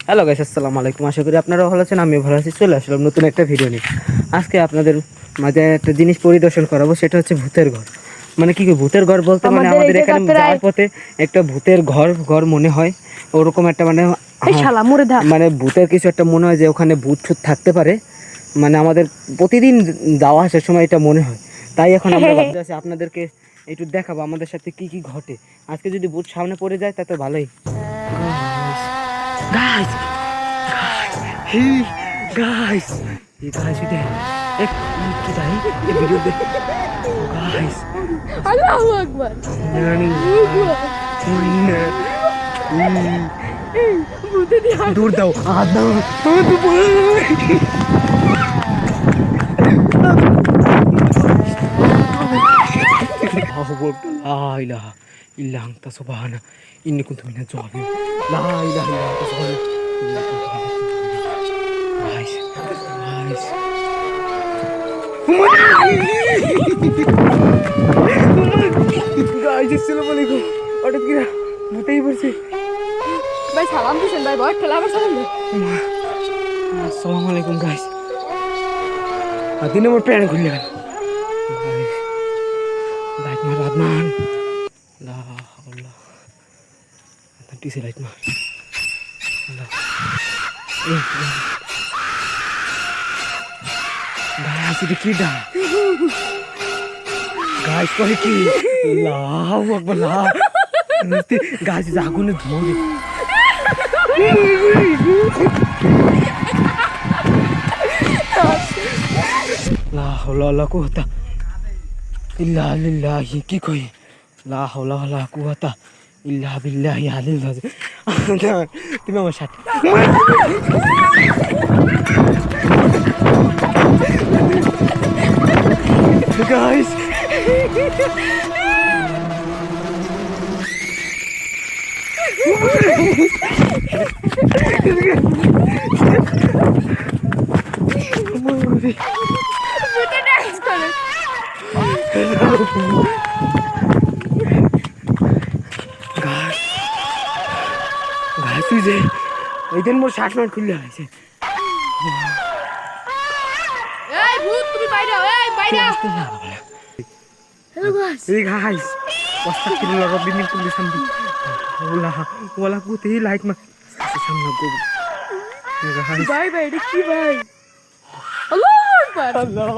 Hello guys, আসসালামু আলাইকুম। আশা করি আপনারা ভালো আছেন, আমিও ভালো আছি। চলে আসলাম নতুন একটা ভিডিও নিয়ে। আজকে আপনাদের মাঝে একটা জিনিস পরিদর্শন করাবো, সেটা হচ্ছে ভূতের ঘর। মানে কি ভূতের ঘর বলতে মানে আমাদের এই আমাদের জায়গা এখানে প্রায় যাওয়ার পথে একটা ভূতের ঘর ঘর মনে হয়, ওরকম একটা মানে এই শালা মরে ধা মানে ভূতের কিছু একটা মনে হয় যে ওখানে ভূত ঠুত থাকতে পারে। মানে আমাদের প্রতিদিন যাওয়া আসার সময় এটা মনে হয়। তাই এখন আমরা ভাবতে আছি আপনাদেরকে একটু দেখাবো আমাদের সাথে কি কি ঘটে। আজকে যদি ভূত সামনে পড়ে যায় তাতে ভালোই। গাইস Hey guys, ये guys इधर एक किधर है ये वीडियो देख guys আল্লাহু আকবার नानी ভূতে দিয়া दूर दाओ आधा तू बोल لا إله إلا أنت سبحانك إني كنت من الظالمين لا إله إلا أنت سبحانك إني كنت من الظالمين guys guys আসসালামু আলাইকুম। হঠাৎ করে ভূতেই পড়ছে। ভাই সালাম দিছেন ভাই, ভয় খেলা আবার সালাম দেন। আসসালামু আলাইকুম গাইস। দিনে মোর প্যান খুলে গেল। লাইট মার আদনান লা হাওলা টিসে লাইট মার গাইস এটা কি ডা গাইস কই কি আল্লাহু আকবার লা গাইস আগুনে ধোঁয়া লা হাওলা ওয়ালা কুওয়াতা ইল্লা বিল্লাহি কি কই লা হাওলা ওয়ালা কুওয়াতা ইল্লা বিল্লাহি আলিল আযীম। তুমি আমার সাথে গাইস ভূতে ডান্স করে গাইস তুই যে এই দিন মোর শার্ট মার খুললে আছে। এই ভূত তুমি বাইরে আও, এই বাইরে আও। হ্যালো গাইস এই গাইস আস্তাগফিরুল্লাহ রাব্বি মিন কুল্লি যামবি ওলা ওলা কুতে লাইট মার সামনে গো গাইস ভাই ভাই এটা কি ভাই? আল্লাহু আকবার আল্লাহ